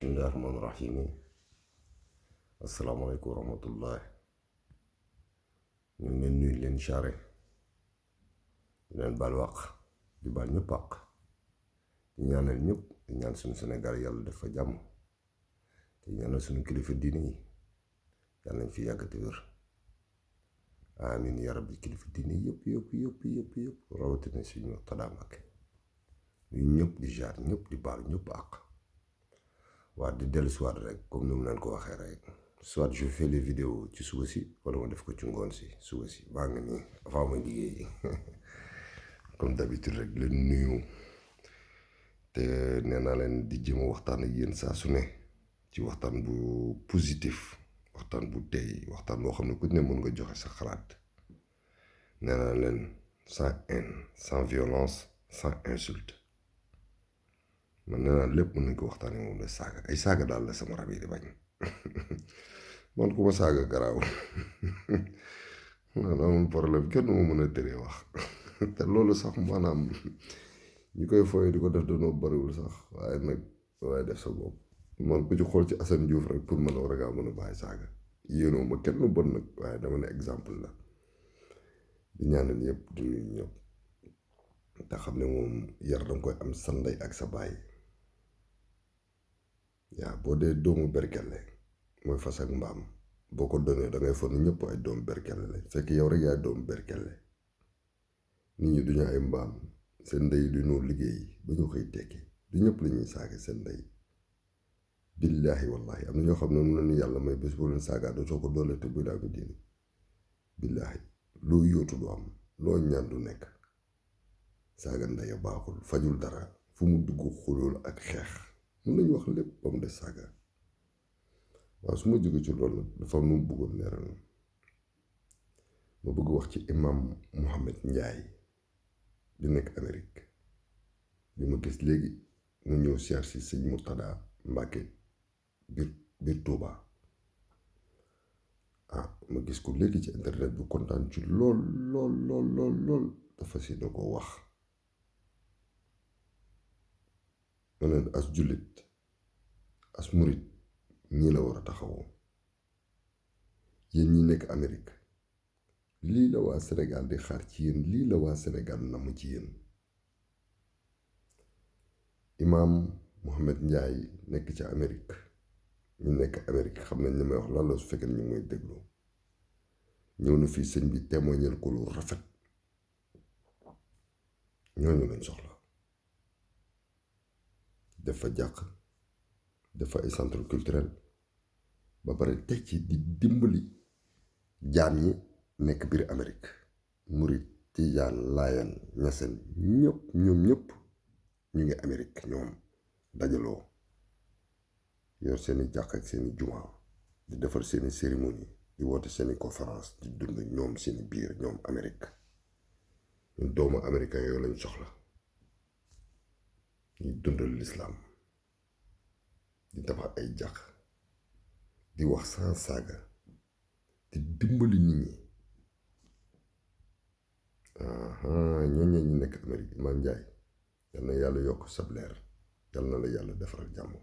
bismillahi rahmaani rahiim. Asalaamaaleykum wa rahmatullah. ñu ngi leen nuyu leen siyaare di leen baal wàq di baal ñëpp àq di ñaanal ñëpp di ñaan suñu Sénégal yàlla def fa jàmm te ñaanal suñu kilifa diine yi yàlla nañ fi yàgg te wér amiin ya rabbi. kilifa diine yëpp rawatina suñu Mourtada Mbacké ñu ñëpp di jaar ñëpp di baal ñëpp àq. waa di dellu soit rek comme ni mu leen ko waxee rek soit je fais les vidéos ci suba si wala ma def ko ci ngoon si suba si baa nga nii avant ma liggéey comme d'habitude rek leen nuyu te nee naa leen di jéem a waxtaan ak yéen saa su ne ci waxtaan bu positif, waxtaan bu tey, waxtaan boo xam ne ku ne mën nga joxe sa xalaat. nee naa leen sans haine, sans violence, sans insulte. man nee naa lépp mën nañ ko waxtaanee moom la saaga ay saaga daal la sama rab yi di bañ man ku ma saaga garaaw man amul problème kenn mu mën a tëree wax te loolu sax maanaam ñi koy fooy di ko def dañoo bariwul sax waaye nag waaye def sa bopp man ku ci xool ci Assane Diouf rek pour man war a ngaa mën a bàyyi saaga yéenoo ma kenn bon nag waaye dama ne exemple la di ñaanal ñëpp di nuyu ñëpp te xam ne moom yar danga koy am sa ndey ak sa baay. yaa boo dee doomu berkelle mooy fas ak mbaam boo ko donee da ngay foog ne ñëpp ay doomu berkelle la fekk yow rek yaay doomu berkelle. nit ñi duñu ay mbaam seen ndey du ñu liggéey ba ñu koy tekki du ñëpp la ñuy saaga seen ndey. billaahi wallaahi am na ñoo xam ne mun nañu yàlla may bés boo leen saaga dootoo ko doole te bu daa ko diini. billaahi loo yóotu du am loo ñaan du nekk. saaga ndey baaxul fajul dara fu mu dugg xulool ak xeex. mun nañu wax lépp ba mu des saaga. waaw su ma jógee ci loolu nag dafa am nu mu bëggoon leeral ma bëgg wax ci imam Mohamed Ndiaye di nekk Amérique bi ma gis léegi mu ñëw siyaar si sëñ Mourtada Mbacké biir Touba. ma gis ko léegi ci internet bi kontaan ci lool dafa si da ko wax ma ne as jullit as murit ñii la war a taxawoo. yéen ñi nekk Amérique lii la waa Sénégal di xaar ci yéen, lii la waa Sénégal namm ci yéen. imaam Mohamed Ndiaye nekk ci Amérique ñu nekk Amérique xam nañ li may wax lan la su fekkee ñu mooy déglu ñëw na fii sëñ bi témoignal ko lu rafet. ñooñu lañ soxla def fa jàq def fa ay centre culturel ba pare teg ci di dimbali jaam ñi nekk biir Amérique. murit tijaan laayeen ñaseen ñoom ñëpp ñu ngi Amérique ñoom dajaloo yor seeni jàq ak seeni jumaa di defar seeni cérémonie di woote seeni conférence di dund ñoom seeni biir ñoom Amérique. ñun doomu américain yooyu lañ soxla ñuy dundal lislaam di tabax ay jàq di wax sans saaga di dimbali nit ñi. ñooñu ñu nekk Amérique Imam Ndiaye yal na yàlla yokk sab leer yal na la yàlla defaral jàmm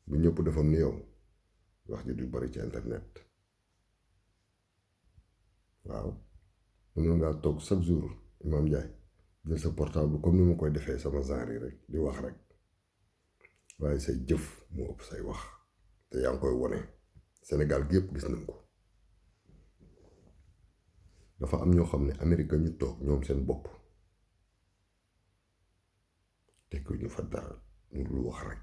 bu ñëpp defoon ni yow wax ji du bari ci internet. waaw mënoon ngaa toog chaque jour Imam Ndiaye jël sa portable comme ni ma koy defee sama genre yi rek di wax rek waaye say jëf moo ëpp say wax te yaa ngi koy wone Sénégal gi yëpp gis nañ ko. dafa am ñoo xam ne Amérique ñu toog ñoom seen bopp tekk ñu fa dara ñu lu wax rek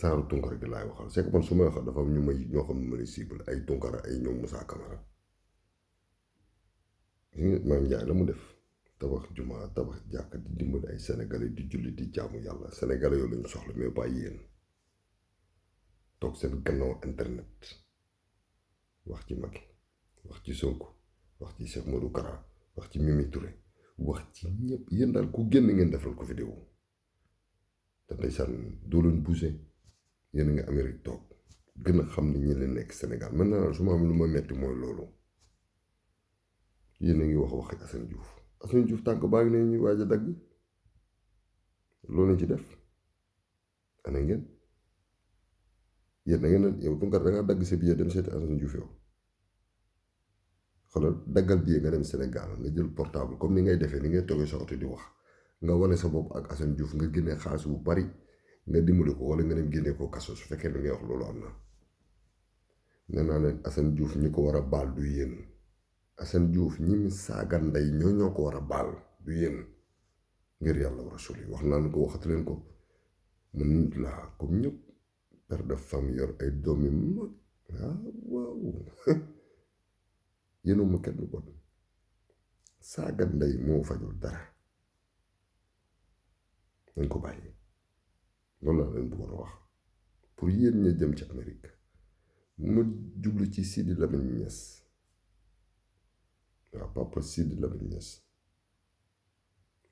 saaru Tunkara gi laay waxal c'est que man su may wax dafa am ñu may ñoo xam ne ma lay cible ay Tunkara ay ñoom Moussa Camara. Maam Ndiaye la mu def tabax jumaa tabax jàkk di dimbali ay sénégalais di julli di jaamu yàlla sénégalais yooyu lañu soxla mais pas yéen toog seen gannaaw internet wax ci Macky wax ci Sonko wax ci Cheikh Modou Kara wax ci Mimi Touré wax ci ñëpp yéen daal ku génn ngeen defal ko vidéo te ndeysaan doo leen bougé yéen a nga Amérique toog gën a xam ne ñi leen nekk Sénégal maintenant su ma am lu ma metti mooy loolu. yéen a ngi waxi Assane Diouf tànk baa ngi ne ñuy waaj a dagg loolu lañ ci def ana ngeen yéen da ngeen yow Tounkara da ngaa dagg sa billet dem seeti Assane Diouf yow xoolal daggal billet nga dem Sénégal nga jël portable comme ni ngay defee ni ngay toogee sa oto di wax nga wane sa bopp ak Assane Diouf nga génnee xaalis bu bari nga dimbali ko wala nga dem génnee ko kaso su fekkee li ngay wax loolu am na. nee naa leen Assane Diouf ñi ko war a baal du yéen Assane Diouf ñi mu saaga ndey ñoo ko war a baal du yéen ngir yàlla war a suli wax naa leen ko waxatu leen ko man nit laa comme ñëpp père de famille yor ay doom yu mag waaw yéenuma kenn bon saaga ndey moo fajul dara nañ ko bàyyi loolu laa leen bëggoon a wax pour yéen ña jëm ci Amérique mu jublu ci Sidi Lamine Niass waaw papa Sidi Lamine Niass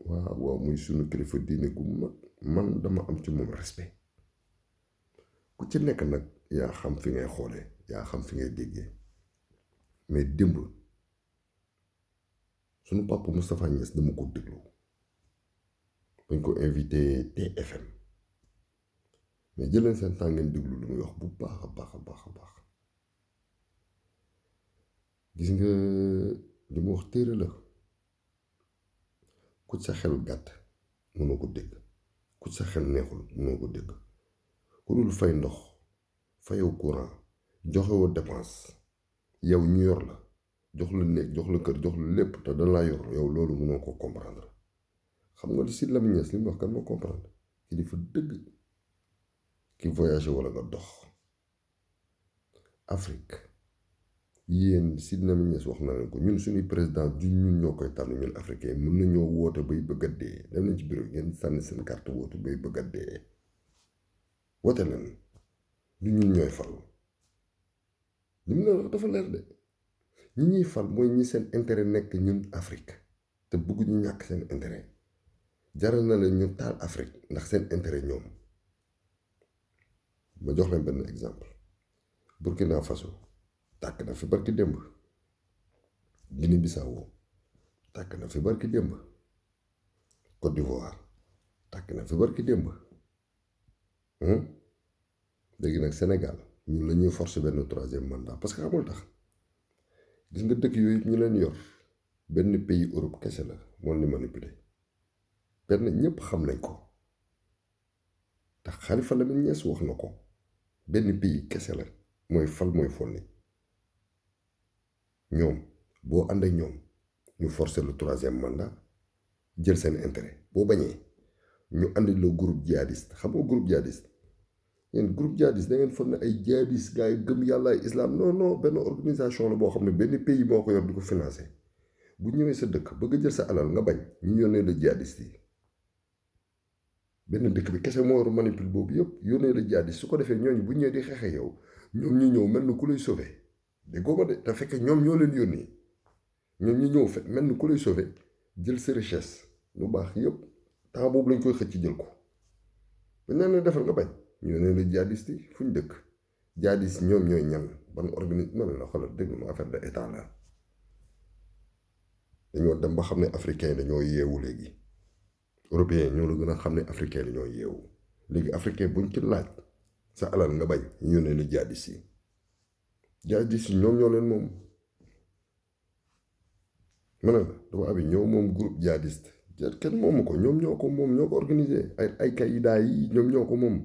waaw muy sunu kilifa diine gu mag man dama am ci moom respect ku ci nekk nag yaa xam fi ngay xoolee yaa xam fi ngay déggee mais démb sunu papa Moustapha Niass dama ko déglu dañ ko invité TFM mais jëleen seen temps ngeen déglu lu muy wax bu baax a baax a baax a baax gis nga li mu wax téere la ku sa xel gàtt mënoo ko dégg ku sa xel neexul mënoo ko dégg ku dul fay ndox fayoo courant joxewoo dépense yow ñu yor la jox la néeg jox la kër jox la lépp te dañ laa yor yow loolu mënoo ko comprendre xam nga li Sidi Lamine Niass li mu wax kan moo comprendre ki di fa dëgg ki voyagé wala nga dox Afrique yéen Sidi Lamine Niass wax na leen ko ñun suñuy président du ñun ñoo koy tànn ñun africain mën nañoo woote bay bëgg a dee dem nañ ci bureau ngeen sànni seen carte woote bay bëgg a dee woote leen du ñun ñooy fal li mu leen wax dafa leer de ñi ñuy fal mooy ñi seen intérêt nekk ñun Afrique te bëgguñu ñàkk seen intérêt jaral na leen ñu taal Afrique ndax seen intérêt ñoom ma jox leen benn exemple Burkina Faso tàkk na fi barki démb Guinée Bissau tàkk na fi barki démb Côte d'Ivoire tàkk na fi barki démb léegi nag Sénégal ñun la ñuy forcer benn troisième mandat parce que xamul tax gis nga dëkk yooyu ñu leen yor benn pays Europe kese la moo ni manipuler benn ñëpp xam nañ ko tax Khalifa Lamine Niass wax na ko benn pays kese la mooy fal mooy folli ñoom boo ànd ak ñoom ñu forcer le troisième mandat jël seen intérêt boo bañee ñu andi le groupe djihadiste xam nga groupe djihadiste yéen groupe djihadiste da ngeen foog ne ay djihadiste gars yi gëm yàlla ay islam non benn organisation la boo xam ne benn pays moo ko yor di ko financé bu ñëwee sa dëkk bëgg a jël sa alal nga bañ ñu yónnee la djihadiste yi benn dëkk bi kese moo war a manipule boobu yëpp yónnee la djihadiste su ko defee ñooñu bu ñëwee di xeexee yow ñoom ñu ñëw mel ni ku lay sauvé déggoo ma de te fekk ñoom ñoo leen yónnee ñoom ñu ñëw fekk mel ni ku lay sauvé jël sa richesse lu baax yëpp temps boobu lañ koy xëcc jël ko ba ñaan la defal nga bañ ñu ne la jihadiste yi fu ñu dëkk jihadiste ñoom ñooy ñan ban organisme man la xoolal dégg ma affaire de état la dañoo dem ba xam ne africain dañoo yeewu léegi européen ñoo la gën a xam ne africain dañoo yeewu léegi africain buñ ci laaj sa alal nga bañ ñu ne la jihadiste yi ñoom ñoo leen moom ma ne la dafa abi ñoo moom groupe jihadiste kenn moomu ko ñoom ñoo ko moom ñoo ko organisé ay Qaïda yi ñoom ñoo ko moom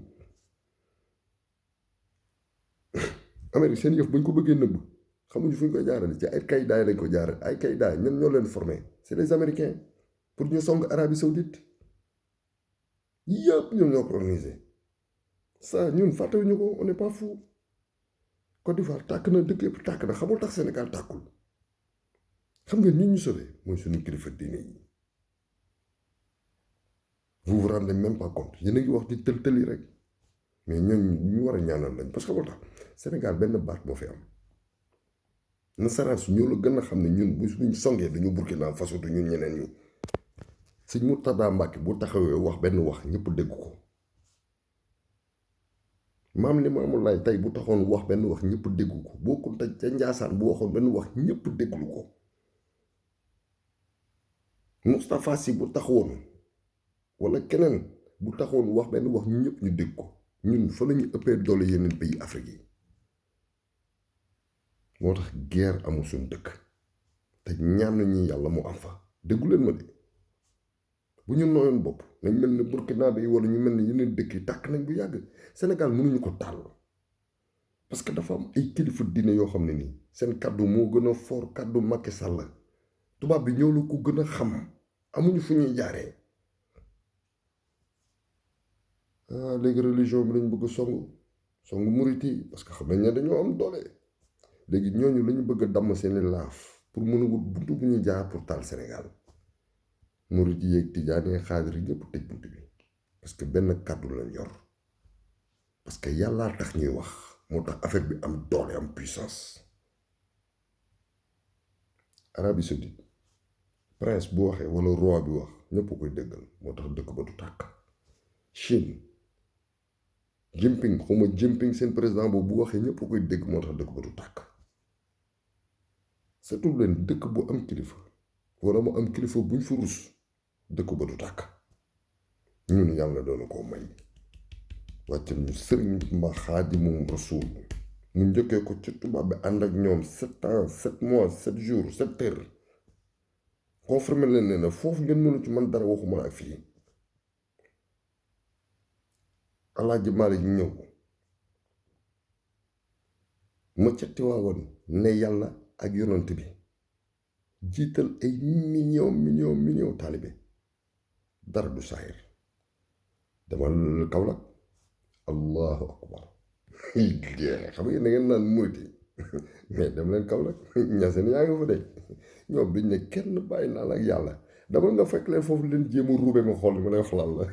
Amérique seen yëf buñ ko bëggee nëbb xamuñu fu ñu koy jaarale ci ay Qaïda yi lañ ko jaarale ay Qaïda yi ñoo leen formé c'est les Américains pour ñu song Arabie Saoudite yëpp ñoom ñoo ko organisé ça ñun fàttewuñu ko on n'est pas fou Côte d'Ivoire tàkk na dëkk yëpp tàkk na xamul tax Sénégal tàkkul xam nga nit ñu sauvé mooy suñu kilifa diine yi vous vous rendez même pas compte yéen a ngi wax di tël-tëli rek mais ñooñu ñu war a ñaanal lañ parce que xamul tax Sénégal benn baat moo fi am nasaraan su ñoo la gën a xam ne ñun buñ songee dañu Burkina Faso du ñun ñeneen ñi Sëñ Murtada Mbàkke bu taxawee wax benn wax ñëpp dégg ko maam Limaamu Laay tey bu taxoon wax benn wax ñëpp dégg ko bokkul te ca Njaasaan bu waxoon benn wax ñëpp dégglu ko Moustapha Sy bu taxawoon wala keneen bu taxawoon wax benn wax ñëpp ñu dégg ko ñun fa la ñu ëppee doole yeneen pays Afrique yi moo tax guerre amul suñu dëkk te ñaan nañu yàlla mu am fa déggu leen ma de bu ñu nooyoon bopp nañ mel ne Burkina bi wala ñu mel ne yeneen dëkk yi tàkk nañ bu yàgg Sénégal mënuñu ko taal parce que dafa am ay kilifa diine yoo xam ne nii seen kàddu moo gën a fort kàddu Macky Sall tubaab bi ñëw la ko gën a xam amuñu fu ñuy jaaree léegi religion bi lañ bëgg a songu murit yi parce que xam nañ ne dañoo am doole léegi ñooñu lañu bëgg a damm seeni laaf pour mën a wut buntu bu ñuy jaar pour taal Sénégal murit yi yeeg tijaan yi xaadir ñëpp tëj buntu bi parce que benn kàddu lañ yor parce que yàllaa tax ñuy wax moo tax affaire bi am doole am puissance Arabie Saoudite prince bu waxee wala roi bi wax ñëpp koy déggal moo tax dëkk ba du tàkk Chine Jinping xawma Jinping seen président boobu bu waxee ñëpp koy dégg moo tax dëkk ba du tàkk setul leen dëkk bu am kilifa wala mu am kilifa buñ fa rus dëkk ba du tàkk ñun yàlla doona koo may wàccal ñu sëriñ mba Xaadimu Rasuul mu njëkkee ko ci tubaab bi ànd ak ñoom 7 ans 7 mois 7 jours 7 heures confirmé leen ne na foofu ngeen mënu ci man dara waxuma ak fii Alaaji Maalik ñëw ma ca Tiwaawan ne yàlla ak yonant bi jiital ay million taalibe dara du saayir demal Kaolack allahu akbar xam ngeen da ngeen naan murit yi mais dem leen Kaolack ñaseen yaa ngi fa de ñoom duñ ne kenn bàyyi naa la ak yàlla dama nga fekk leen foofu leen jéem a ruube ma xool ma lay wax lan la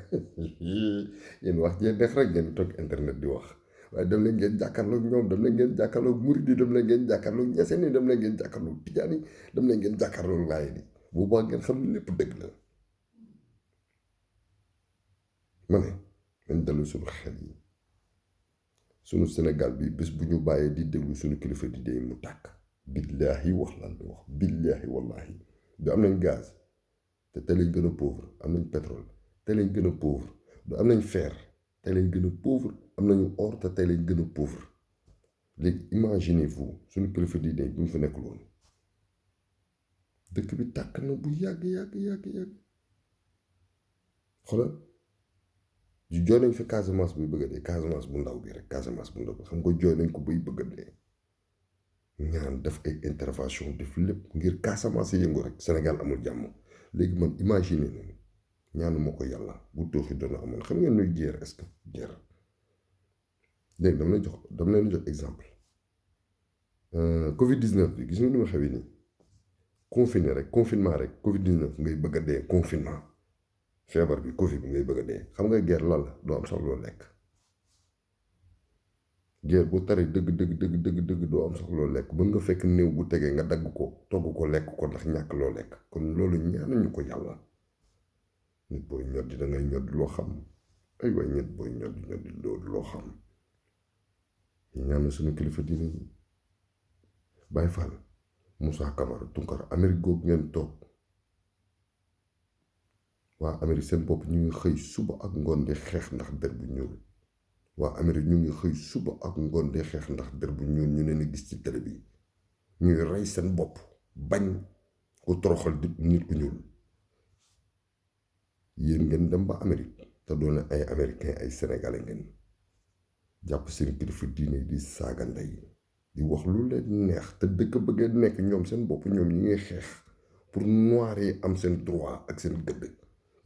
yéen wax jee neex rek ngeen toog internet di wax waaye dem leen ngeen jàkkaarloog ñoom dem leen ngeen jàkkaarloog murit yi dem leen ngeen jàkkaarloog ñaseen yi dem leen ngeen jàkkaarloog tijaan yi dem leen ngeen jàkkaarloog laayeen yi bu baax ngeen xam ne lépp dëgg la ma ne nañ dellu suñu xel yi suñu Sénégal bi bés bu ñu bàyyee di déglu suñu kilifa di dee mu tàkk billaahi wax lan di wax billaahi wallaahi du am nañ gaz te tey lañ gën a pauvre am nañ pétrole tey lañ gën a pauvre du am nañ fer tey lañ gën a pauvre am nañu or te tey lañ gën a pauvre léegi imaginez-vous suñu kilifa di dee bu ñu fa nekkul woon dëkk bi tàkk na bu yàgg xoolal jooy nañ fi Casamance buy bëgg a dee Casamance bu ndaw bi rek Casamance bu ndaw bi xam nga jooy nañ ko buy bëgg a dee ñaan def ay intervention def lépp ngir Casamance yëngu rek Sénégal amul jàmm léegi man imaginer nañu ñaanu ma ko yàlla bu tooxi doona amoon xam ngeen nuy guerre est-ce que guerre léegi dama leen jox exemple Covid 19 bi gis nga ni ma xewee nii confinement rek Covid 19 ngay bëgg a dee confinement feebar bi Covid bi ngay bëgg a dee xam nga guerre lan la doo am sax loo lekk guerre bu tari dëgg doo am sax loo lekk mën nga fekk néew bu tegee nga dagg ko togg ko lekk ko ndax ñàkk loo lekk kon loolu ñaanuñu ko yàlla nit booy ñoddi da ngay ñoddi loo xam ay waay nit booy ñoddi loolu loo xam ñaan suñu kilifa diine yi Baye Fall Moussa Camara Tunkara Amérique googu ngeen toog waa Amérique seen bopp ñu ngi xëy suba ak ngoon di xeex ndax der bu ñuul waa Amérique ñu ngi xëy suba ak ngoon di xeex ndax der bu ñuul ñu leen gis ci télé bi ñuy rey seen bopp bañ ko toroxal di nit ku ñuul yéen ngeen dem ba Amérique te doon ay américain ay sénégalais ngeen jàpp seen kilifa diine di saaga ndey di wax lu leen neex te dëkk bëggee nekk ñoom seen bopp ñoom ñi ngay xeex pour noir yi am seen droit ak seen gëdd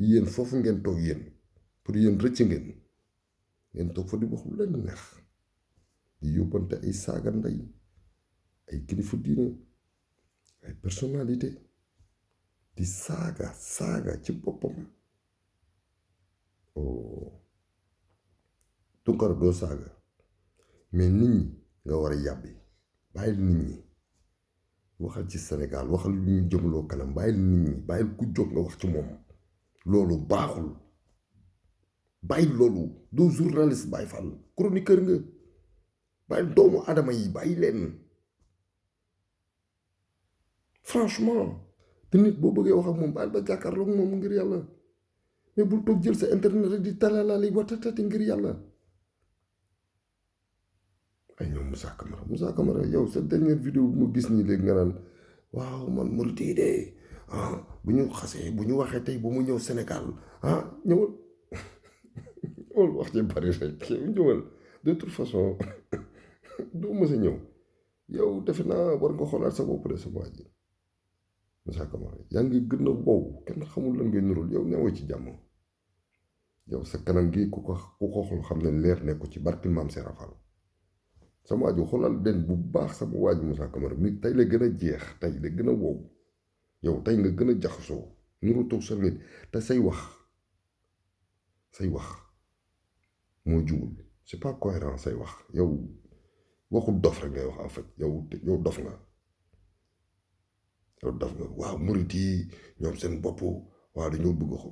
yéen foofu ngeen toog yéen pour yéen rëcc ngeen toog fa di wax lu leen neex di yóbbante ay saaga ndey ay kilifa diine ay personnalité di saaga ci boppam oh Tunkara doo saaga mais nit ñi nga war a yàbbi bàyyil nit ñi waxal ci Sénégal waxal lu ñu jëmloo kanam bàyyil nit ñi bàyyil ku jóg nga wax ci moom loolu baaxul bàyyil loolu doo journaliste Baye Fall chroniqueur nga bàyyil doomu adama yi bàyyi leen franchement te nit boo bëggee wax ak moom bàyyil ba jàkkaarloog moom ngir yàlla mais bul toog jël sa internet rek di talalaali watatati ngir yàlla ay ñoom Moussa Camara yow sa dernière vidéo bu ma gis nii léegi nga naan waaw man murit yi de bu ñu xasee bu ñu waxee tey bu mu ñëw Sénégal ñëwal ñëwal wax ci bari rek ñëwal de toute façon doo mës a ñëw yow defe naa war nga xoolaat sa bopp de sa waa ji Moussa Camara yaa ngi gën a wow kenn xamul lan ngay nurul yow newoo ci jàmm yow sa kanam gi ku ko xool xam ne leer nekku ci barki maam Serap Fall sama waaju xoolal den bu baax sama waaju Moussa Camara mi tey la gën a jeex tey la gën a wow yow tey nga gën a jaxasoo nuru toog sa nit te say wax moo jubul c'est pas cohérent say wax yow waxu dof rek ngay wax en fait yow dof nga waaw murit yi ñoom seen bopp waaw dañoo bëgg ko